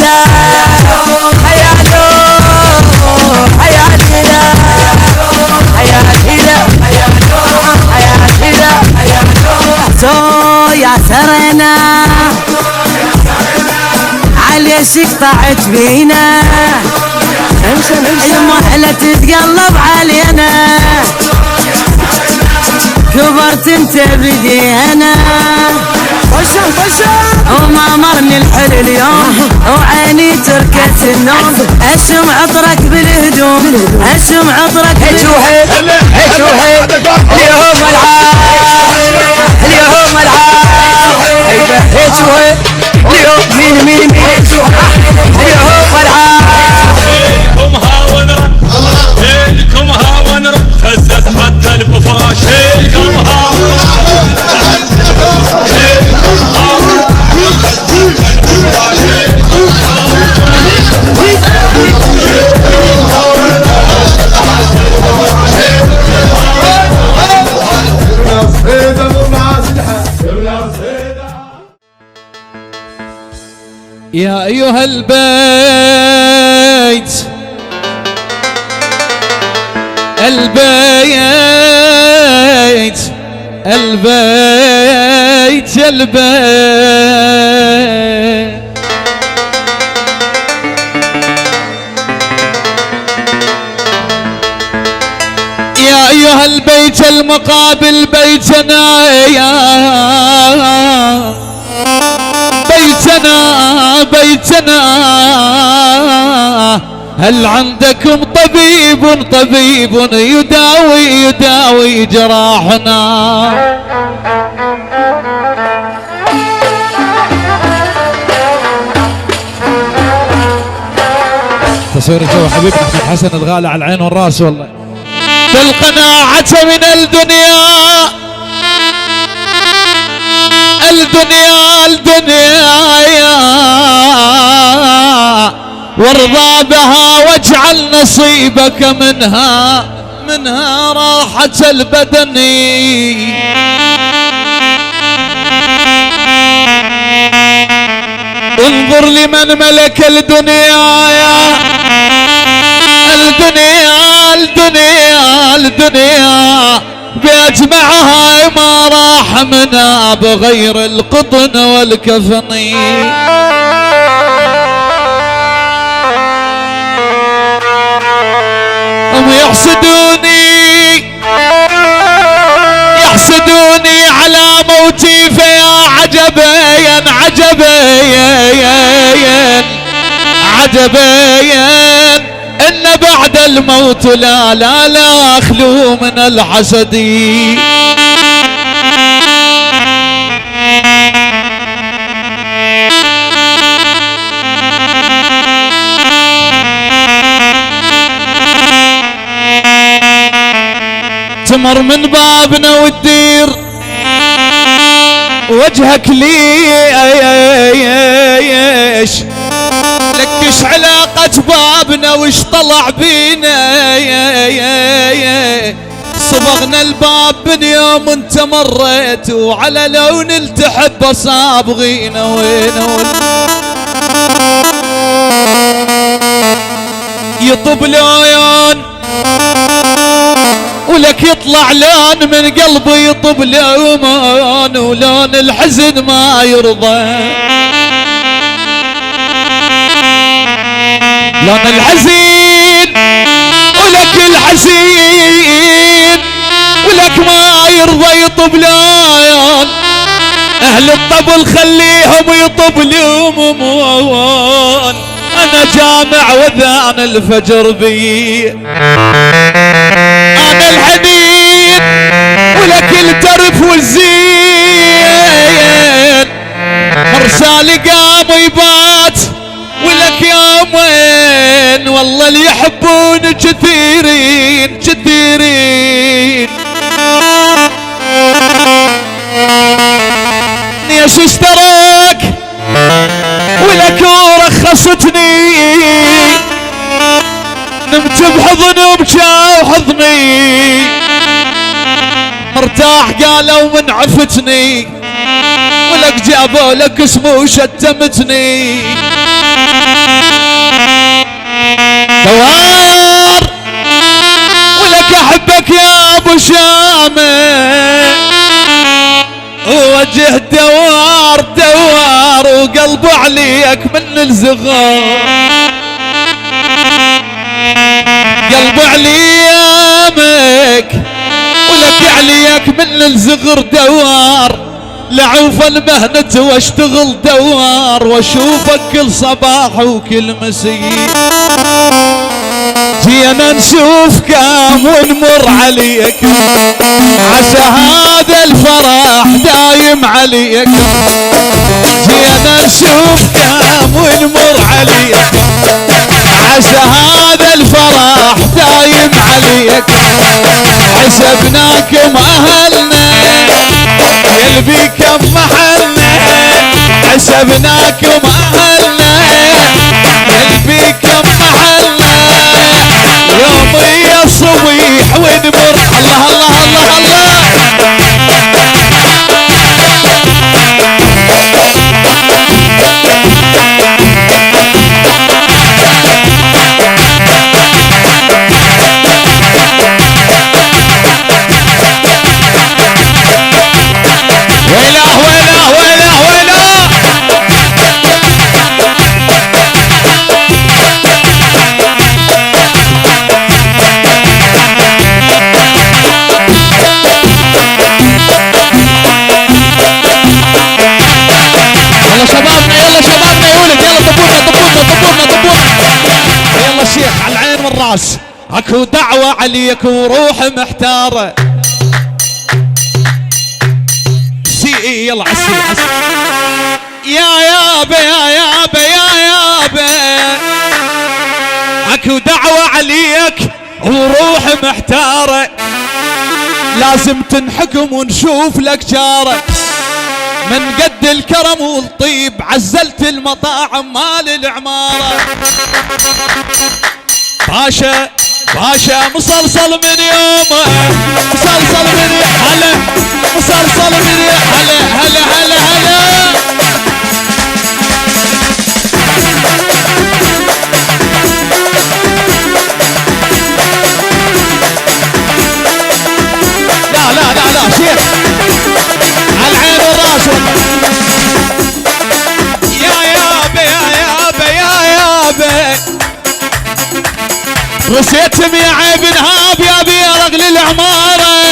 ليلى هيا لو هيا ليلى هيا ليلى هيا ليلى سو يا سرنا علي شقطعت بينا المحلة تتقلب علينا كبرت انت بدي انا وما مرني الحل اليوم وعيني تركت النوم اشم عطرك بالهدوم اشم عطرك بالهدوم اليوم العاب اليوم العاب اليوم مين اليوم العاب ليلكم هاونر خزت حتى البفاش ليلكم يا أيها البيت البيت البيت البيت يا أيها البيت المقابل بيتنا بيتنا هل عندكم طبيب يداوي جراحنا تصوير الجو حبيبنا احمد حسن الغالي على العين والراس والله بالقناعة من الدنيا وارضى بها واجعل نصيبك منها راحة البدن انظر لمن ملك الدنيا بأجمعها ما راح منها بغير القطن والكفن هم يحسدوني على موتي فيا عجبين إن بعد الموت لا أخلو من الحسد تمر من بابنا وتدير وجهك ليش لكش علاقة بابنا وش طلع بينا صبغنا الباب من يوم انت مريت وعلى لون التحب صابغينا وين يطب لون ولك يطلع لون من قلبي يطب لون ولون الحزن ما يرضى لون الحزين ولك الحزين ولك ما يرضى يطب لون اهل الطبل خليهم يطبلون انا جامع وذان الفجر بي انا الحنين ولك الترف والزين مرسالي قام يبات ولك يومين والله اللي يحبون كثيرين ليش اشتراك ولك ورخصتني نمت بحضن وبجاه حضني مرتاح قالوا من عفتني ولك جابوا لك اسمه وشتمتني وشامه ووجه دوار دوار وقلبه عليك من الزغار قلبه عليامك ولك عليك من الزغر دوار لعوف المهنة واشتغل دوار واشوفك كل صباح وكل مسيء جينا نشوف كام ونمر عليك عسى هذا الفرح دايم عليك جينا نشوف كام ونمر عليك عسى هذا الفرح دايم عليك حسبناكم اهلنا يلبي كم محلنا حسبناكم اهلنا يلبي كم محلنا يومي الصبيح ونمر الله الله الله الله ويله ويله ويله ويله يلا شبابنا يلا شبابنا يا ولد يلا طبونا طبونا طبونا طبونا يلا شيخ على العين والراس اكو دعوة عليك وروح محتارة سي يلا عسي عسي يا يابا يا يابا يا يابا اكو دعوة عليك وروح محتارة لازم تنحكم ونشوف لك جارة من قد الكرم والطيب عزلت المطاعم مال العمارة باشا باشا مصلصل من يومه مصلصل من هلا مصلصل من هلا هلا هلا هلا لا لا لا لا شيخ على العين والراس يا يابا يا يابا يا يابا رسيتم يا عيب نهاب يا بيرق للعمارة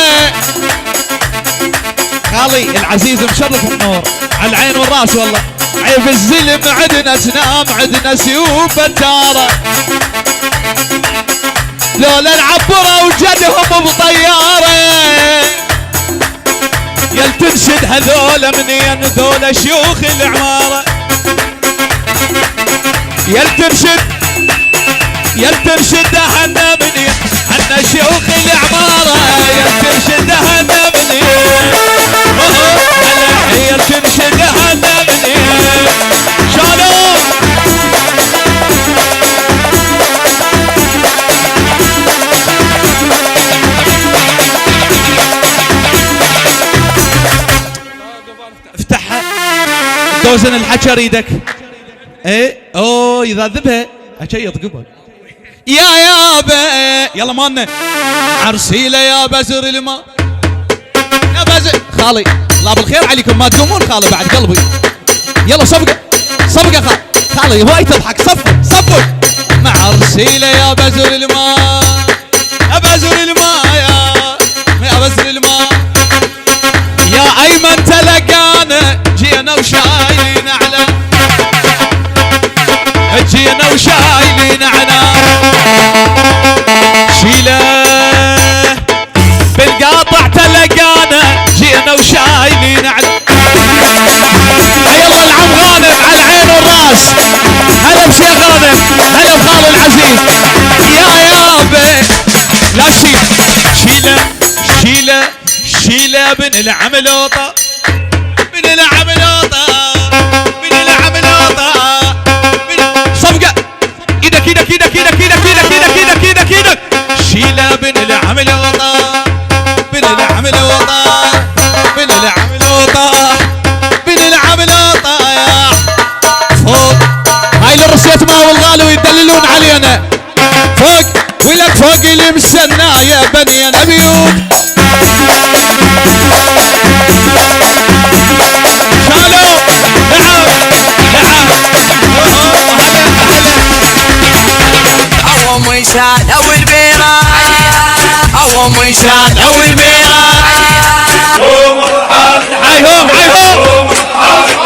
خالي العزيز مشرف النور على العين والراس والله عيب الزلم عدنا سنام عدنا سيوف بتارة لولا العبرة وجدهم بطيارة يل تنشد هذول منين ذول شيوخ العمارة يل تنشد هنا منين هنا شيوخ العمارة يل تنشد هنا منين يل تنشد هنا منين شالوم افتحها دوزن الحكى اريدك ايه اوه يذذبها اشيط قبل يا يابا يلا مالنا عرسيله يا بزر الماء يا بزر خالي الله بالخير عليكم ما تقومون خالي بعد قلبي يلا صفقه صفقه خالي هواي تضحك صفوا مع عرسيله يا بزر الماء يا بزر الماء يا بزر الماء يا ايمن تلقانا جينا وشايلين على جينا وشايلين على شيله بالقاطع تلقانا جينا وشايلين على يلا العم غانم على العين والراس هلا بشيخ غانم هلا بخال العزيز يا يابا لا شيله بن العملوطه بن العملوطه بن العملوطه صفقه ايدك ايدك ايدك ايدك ايدك ايدك ايدك ايدك ايدك شيله بن العملوطه بن العملوطه بن العملوطه بن العملوطه يا فوق هاي للرصيت ما والغالي ويدللون علينا فوق ولك فوق المسنايه بني نبيوت وشان والميرا حيهم حيهم الطيب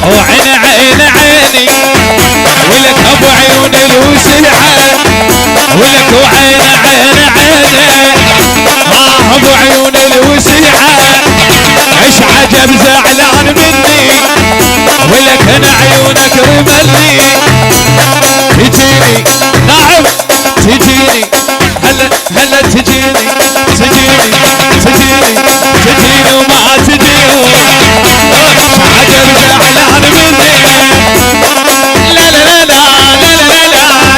وعين عين عيني ولك ابو عيون الوسعه ولك وعين عين عيني ابو عيون الوسعه ايش عجب زعلان مني ولك انا عيونك رملي تجيني نعم تجيني هلا تجيني تجيني تجيني تجيني وما تجيني عجب زعلان مني لا لا لا لا لا لا لا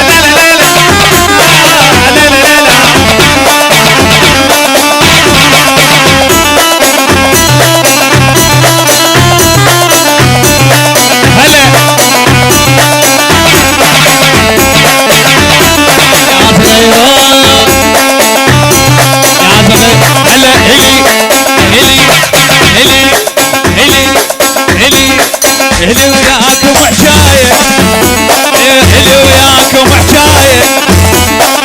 هلي وياكم حكاية هلي وياكم حكاية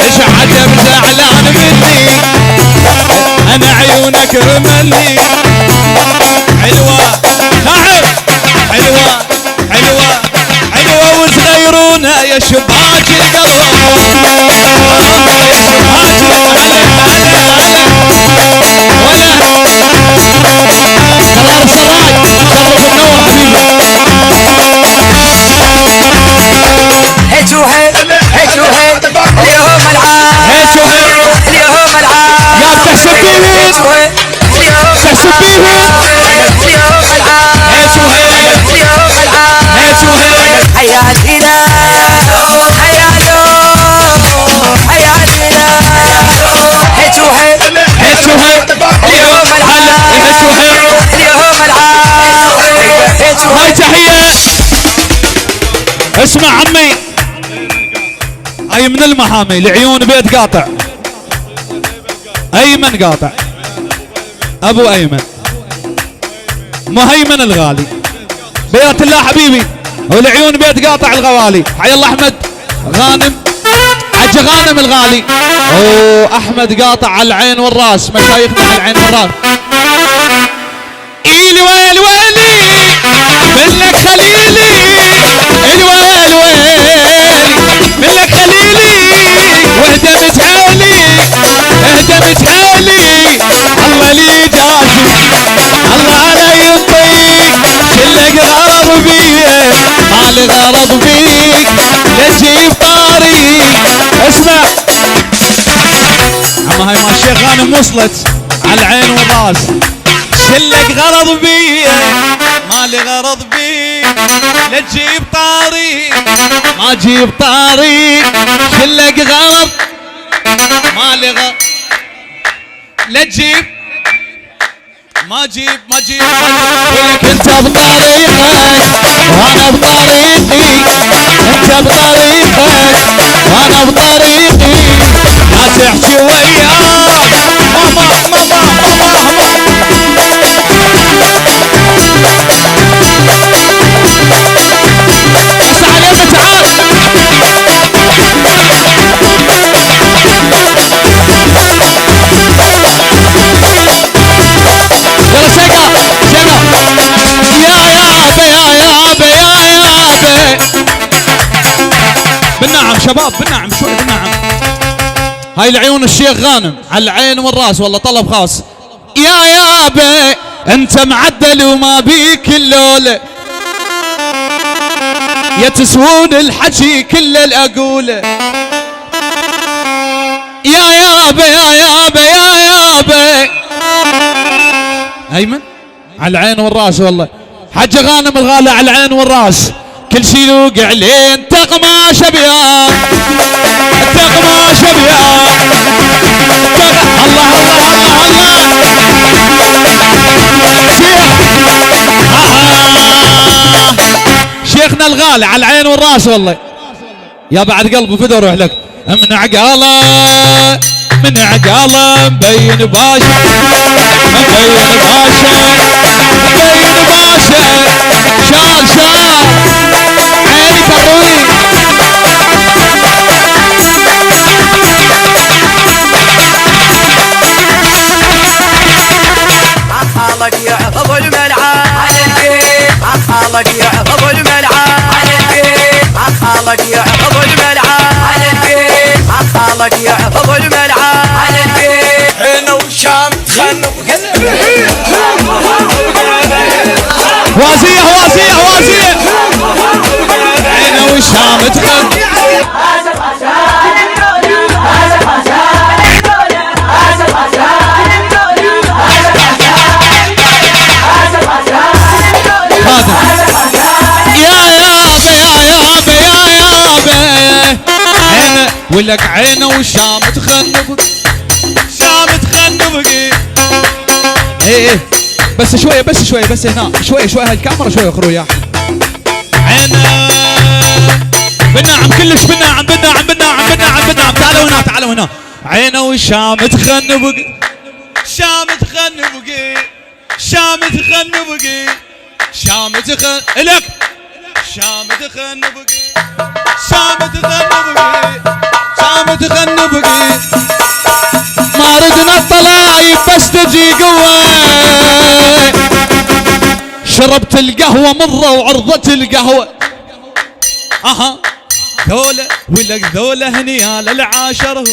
ايش عجب زعلان مني انا عيونك رملي حلوة نعم حلوة حلوة حلوة وصغيرونها يا شباك القلب يا شباك قرار السراج شرف النور حبيبي هيك وهيك هيك وهيك اليوم العاب هيك وهيك اليوم العاب يا بتحسب بيهن بتحسب بيهن اليوم العاب هيك وهيك اليوم العاب هيك وهيك حياتنا حياتنا حياتنا هيك وهيك هيك وهيك اليوم العاب هيك وهيك اليوم العاب هيك هاي وهيك تحية اسمع عمي هاي من المحامي لعيون بيت قاطع ايمن قاطع ابو ايمن مهيمن الغالي بيات الله حبيبي ولعيون بيت قاطع الغوالي حي الله احمد غانم حج غانم الغالي احمد قاطع على العين والراس مشايخنا على العين والراس إلي ويل ويلي منك خليلي الويل ويلي منك خليلي واهدمت حالي اهدمت حالي الله لي جازي الله لا ينطيك كلك غرض بيه مالي غرض بيك لجيب طاريق اسمع اما هاي ما الشيخ غانم وصلت على العين والراس شلك غرض بيه مالي غرض بيه لا تجيب طاريق ما جيب طاريق شلك غرض مالي غرض لا تجيب ما جيب ولك انت بطريقك وانا بطريقي انت بطريقك وانا بطريقي لا تحكي وياك ماما بالنعم شباب بالنعم شوي بالنعم هاي العيون الشيخ غانم على العين والراس والله طلب خاص يا يابا انت معدل وما بيك اللولة يا تسوون الحكي كل الاقوله يا يابا يا يابا يا يابا. ايمن على العين والراس والله. حج غانم الغالي على العين والراس. كل شي يوقع علين تقماش بيان تقماش بيان. الله الله الله الله. شيخنا الغالي على العين والراس والله. يا بعد قلبي فدا اروح لك. من عقاله من عقاله مبين باشا مبين باشا مبين باشا. شال شال عينك الروي. عطالك يعقب الملعب على البيت. عطالك يعقب الملعب على البيت. عطالك يعقب الملعب على البيت. عطالك يعقب الملعب على البيت. هنا وشام تخنق وازية وازية وازية. هنا وشام تخنق. ولك عينه وشام تخنب شام تخنب. ايه بس شويه بس شويه بس هنا شويه شويه هالكاميرا شويه اخروا يا عينه بالنعم كلش بالنعم بالنعم بالنعم بالنعم بالنعم. تعالوا هنا تعالوا هنا. عينه وشام تخنب شام تخنب شام تخنب شام تخنب لك شام تخنب شام تخنب شام تخنب. ما ردنا الطلايب بس تجي قوة. شربت القهوة مرة وعرضت القهوة. اها ذولا ولك ذولا نيال العاشر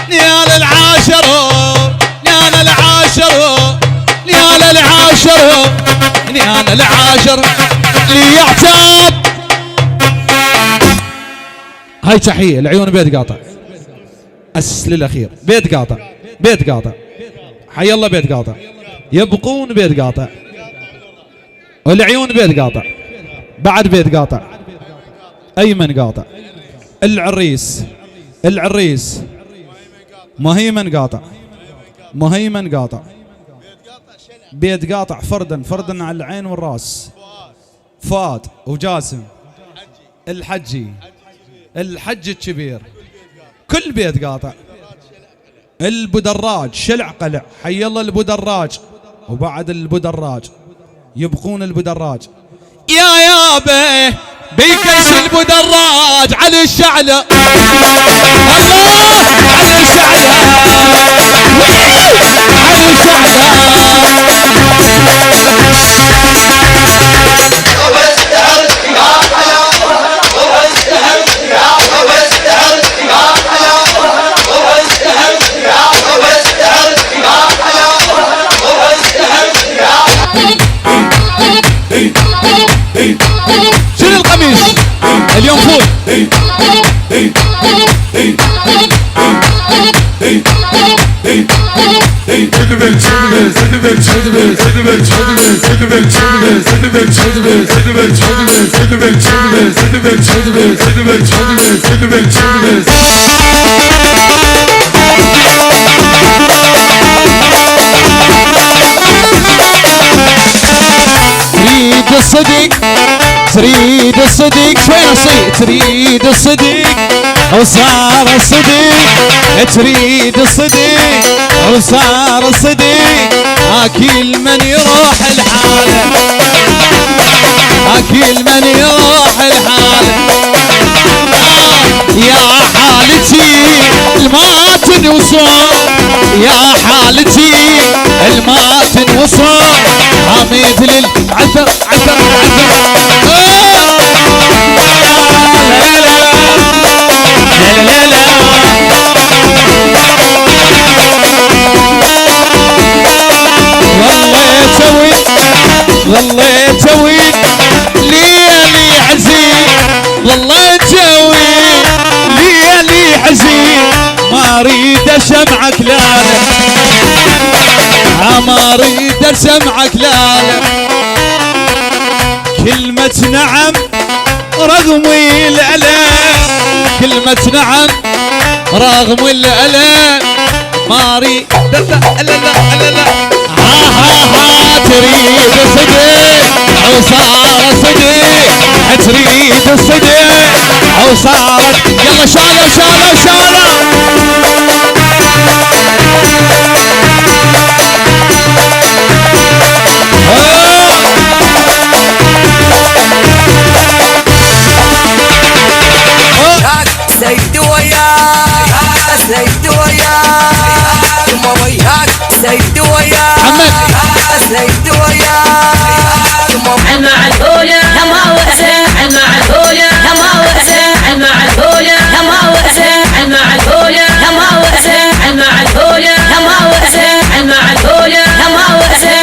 نيال العاشر نيال العاشر نيال العاشر نيال العاشر. اللي يعتاب هاي تحية. العيون بيت قاطع أسس للأخير. بيت قاطع بيت قاطع. حي الله بيت قاطع. يبقون بيت قاطع. والعيون بيت قاطع. بعد بيت قاطع. أيمن قاطع. العريس العريس مهيمن قاطع مهيمن قاطع. بيت قاطع فردا فردا على العين والراس. فؤاد وجاسم الحجي الحج الكبير كل بيت قاطع. البدراج شلع قلع. حي الله البدراج. وبعد البدراج يبقون البدراج. يا يابا بيكش البدراج على الشعلة. الله على الشعلة على الشعلة. شنو القميص اليوم فول. تريد الصديق تريد الصديق شوي نصيب. تريد الصديق وصار الصديق. تريد الصديق وصار الصديق. اكل من يروح الحاله اكل من يروح الحاله. يا حالتي الما تنوصل يا حالتي الما تنوصل. حميد للعثر عثر ظليت اويد ليالي حزين. ظليت اويد ليالي حزين. ما اريد اسمعك لا ما اريد اسمعك لا كلمة نعم رغم الألم كلمة نعم رغم الألم ما اريد لا ها تريد صدق او صار صدق تريد الصدق او صارت يلا شالوا زيد وياك زيد وياك ما وياك زيد وياك زيد وياك المعذولة ما وقسه المعذولة ما وقسه المعذولة ما وقسه المعذولة ما وقسه المعذولة ما وقسه المعذولة ما وقسه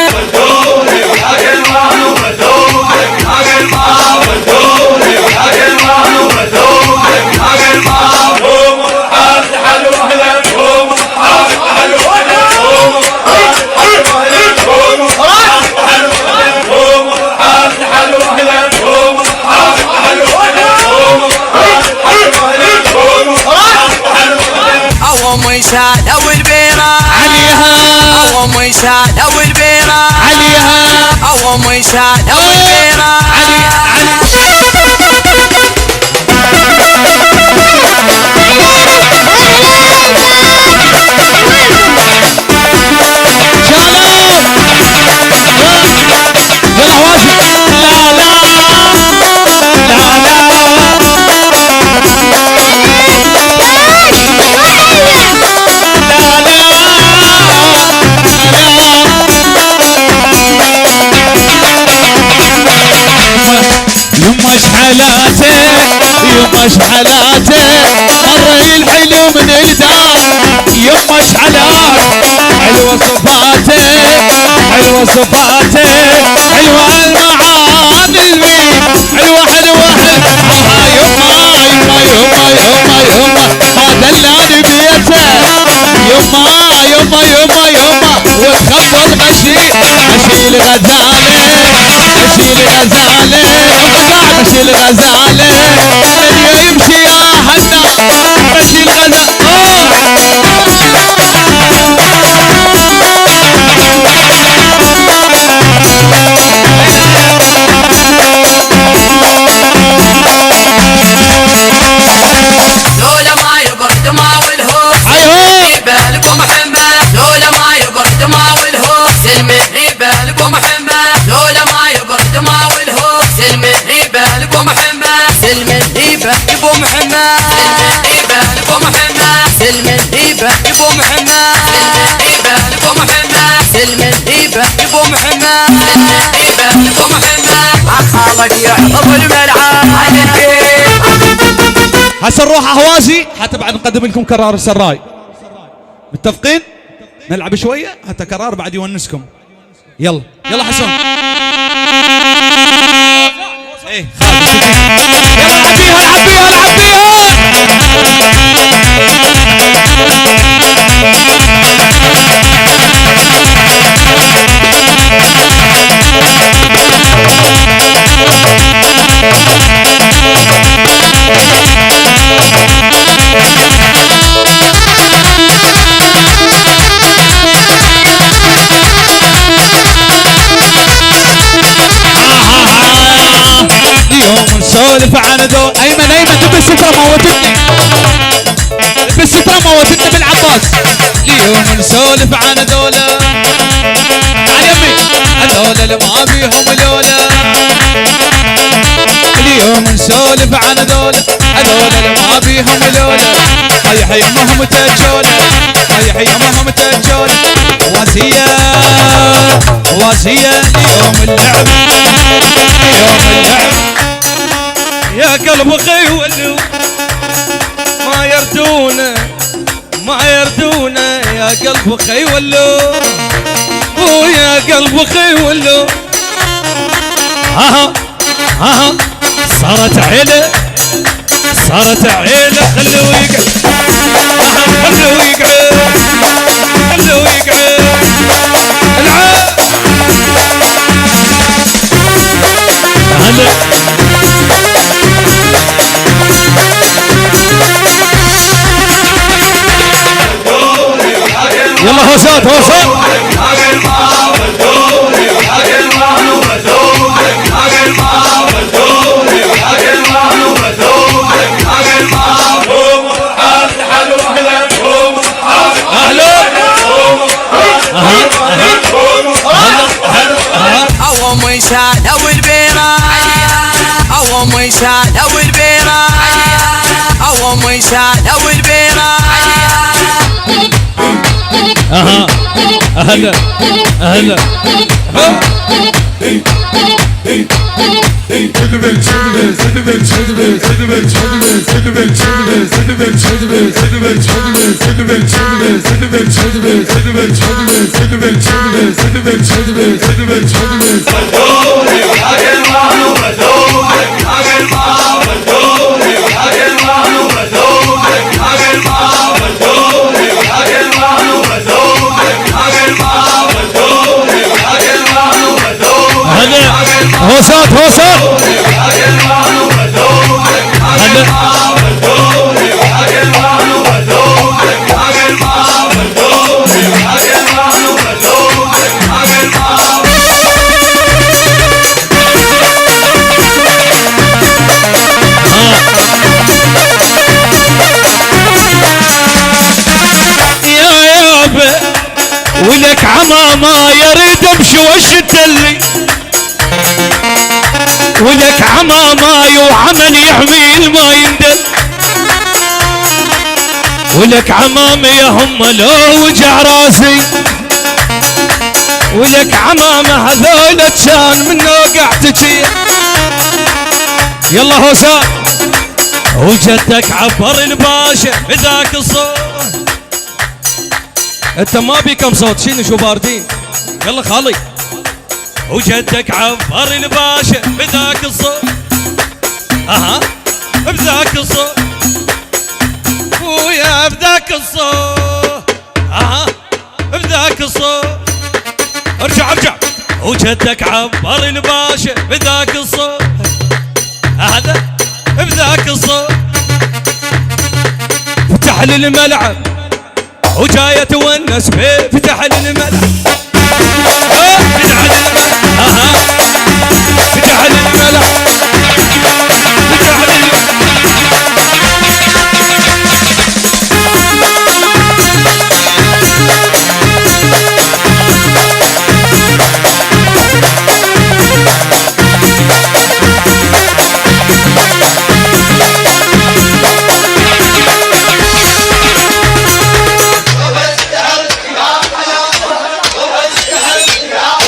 شادوا البيرة عليها أوام شادوا البيرة عليها أوام شادوا البيرة يما شحلاته مر الحلو من الدار يما شحلات حلوة صفاته حلوة صفاته حلوة المعامل بيه حلوة يما ما دلاني بيته يما وتخبط اشيل غزاله اشيل غزاله يمشي يا حنا اشيل لولا ما يقرد ما والهوس بالكم محمد لولا ما يقرد ما والهوس سلمي بالكم محمد لولا ما يقرد ما والهوس سلمي بالكم محمد سلمي بالكم محمد سلمي بالكم محمد سلمي بالكم محمد سلمي بالكم محمد سلمي بالكم محمد سلمي بالكم محمد عخالك يحفظ الملعب على البيت. هسه نروح اهوازي حتى بعد نقدم لكم كرار السراي. متفقين؟ نلعب شويه حتى كرار بعد يونسكم. يلا حسون. ايه يلا العبيها اليوم نسولف عن ذو ايمن دب الستره موتتني بالعباس. اليوم نسولف عن ذولا تعال يمي هذولا اللي ما بيهم لولا. اليوم نسولف عن ذولا هذولا اللي ما بيهم لولا. هي يمهم تجولا هي يمهم تجولا. واسية اليوم اللعب يا قلب خيول ما يردونا يا قلب خيولو ويا قلب خيولو. ها صارت عيلة خلوا يقعد خلوه يقعد العب هلا يلا هوسات هوسات او ميشاد او البيرة او ميشاد او البيرة او ميشاد او البيرة اها اهلا اهلا هوسات هوسات يا يابا ولك عماما يريد امشي واشتلي ولك عماماي وعمل يحميل ما يندل ولك عمامي يا هم لو وجع راسي ولك عمامة هذول كان من وقعتك يلا هوسا وجدك عبر الباشا بذاك الصوت انت ما بيكم صوت شنو شو باردين يلا خالي وجدك عبر الباشا بذاك الصوت اها بذاك الصوت ويا بذاك الصوت اها بذاك الصوت ارجع ارجع وجدك عبر الباشا بذاك الصوت هذا بذاك الصوت فتح لي الملعب وجاية تونس بيه فتح لي الملعب فتح لي الملعب فتح لي الملعب فتح لي الملعب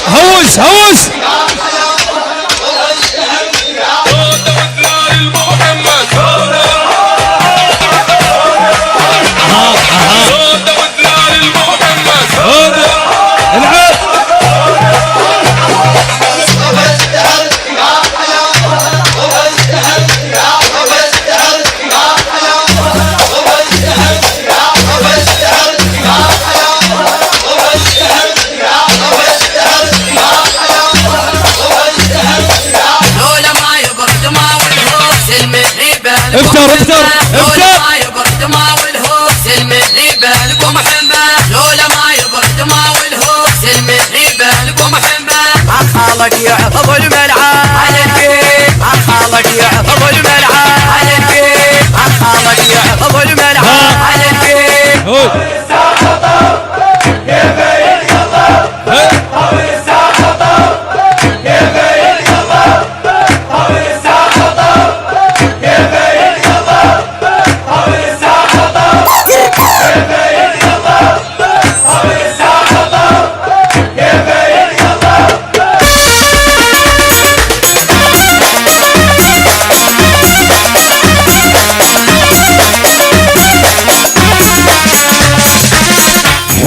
هوس هوس افتر افتر افتر ما يبرد ما والهوس المهيبة لكم حمى لولا ما يبرد ما والهوس المهيبة لكم حمى عخالك يحفظ الملعب على الكيف عخالك يحفظ الملعب على الكيف عخالك يحفظ الملعب على الكيف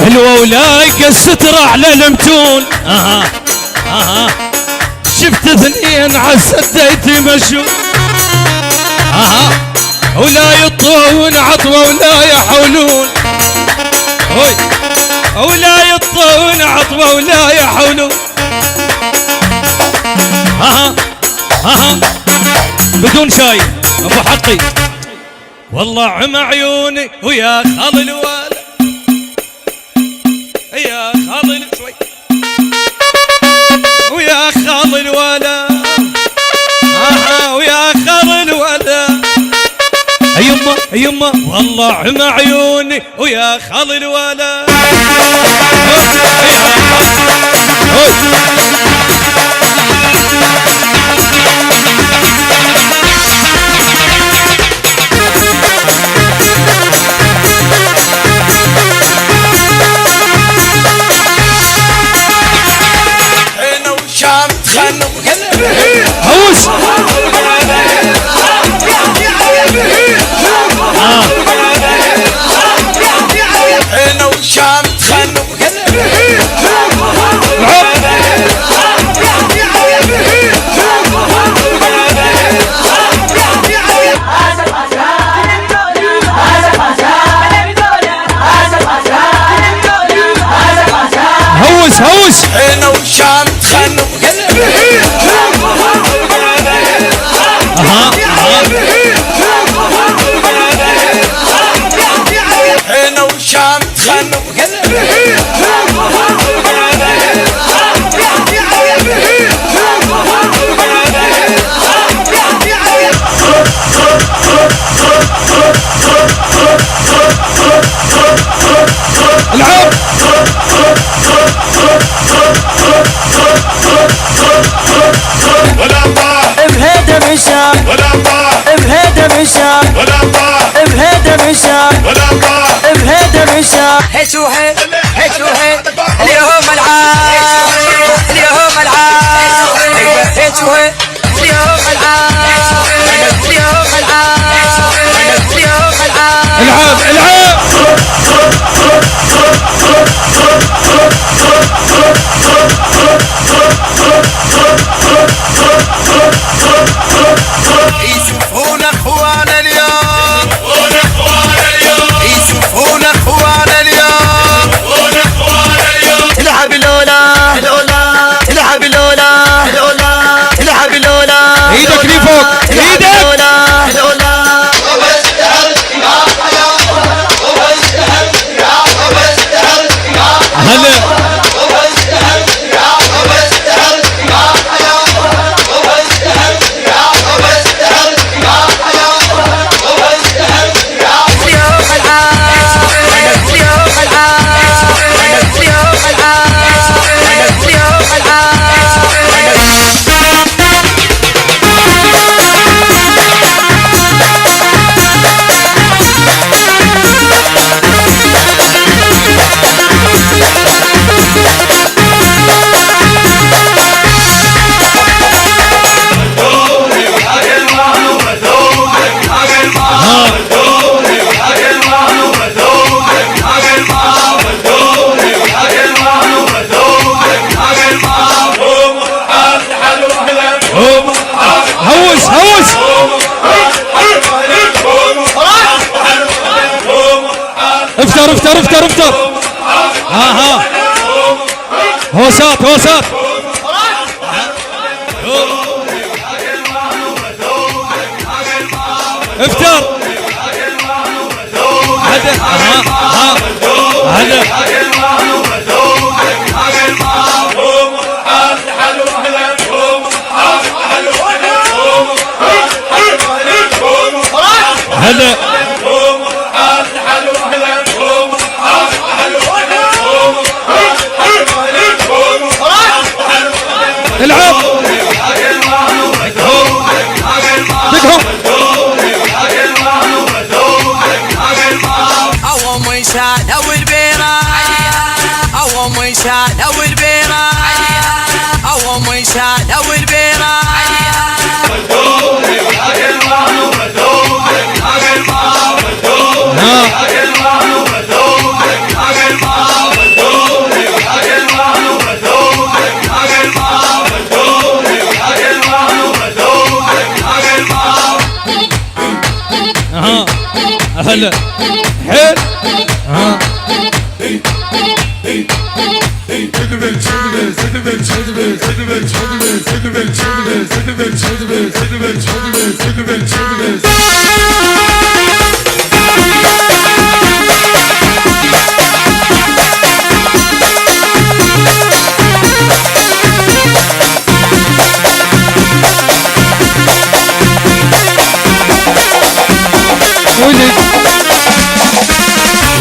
حلوة ولايق الستر على المتون اها اها شفت اثنين عالسديت يمشون اها ولا يطون عطوة ولا يحولون هوي ولا يطون عطبه ولا يحولوا. ها بدون شاي ابو حطي. والله عم عيوني ويا خال الوالد يا خال شوي ويا خال الوالد ويا خال الوالد. يمه والله عم عيوني ويا خال الوالد. هنا وشام تخنق هوس هنا وشام تخنق هوس هنا وشام تخنق هنا وشام تخنق العب ولا الله بهيدا مشام ولا الله بهيدا مشام ولا الله بهيدا مشام ولا الله بهيدا مشام هيسوحي اليوم العاب اليوم العاب هيسوحي اليوم العاب اليوم العاب اليوم العاب العب يشوفون اخوانا اليوم يشوفون اخوانا اليوم تلعب لولا تلعب لولا تلعب لولا ايدك لي فوق ايدك لولا هلا اليوم العاب اليوم العاب اليوم العاب اليوم هوس افطر ها هوسات افطر هذا هذا هلا العب دقهم أو ميشان أو البيرة أو ميشان أو البيرة أو ميشان أو البيرة هلا حيل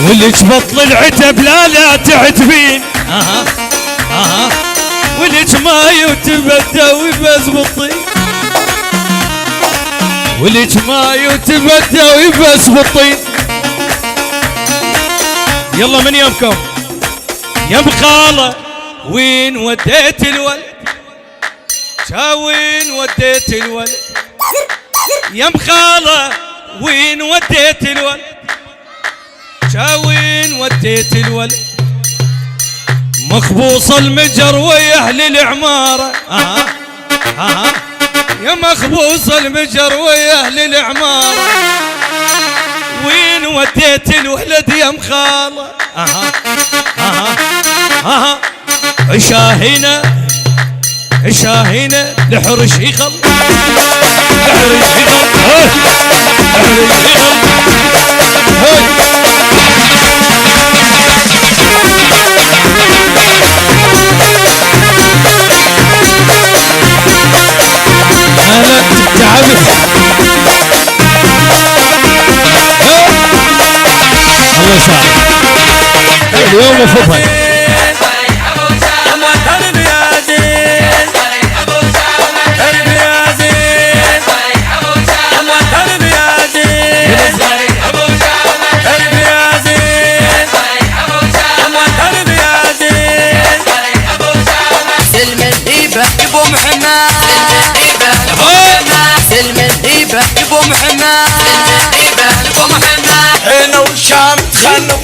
واللي تبطل العتب لا تعتبين واللي ما يتبدى ويبز بالطين واللي ما يتبدى ويبز بالطين. يلا من يمكم يا بخاله وين وديت الولد وين وديت الولد يا بخاله وين وديت الولد وين وديت الولد مخبوص المجر ويا اهل العماره يا مخبوص المجر ويا اهل العماره وين وديت الولد يا مخاله عشاهنا عشاهنا لحرش يخل لحرش يخل لحرش يخل انا تعبت الله يسعدك اليوم وفضل ابو محمد عينه وشام تخنوا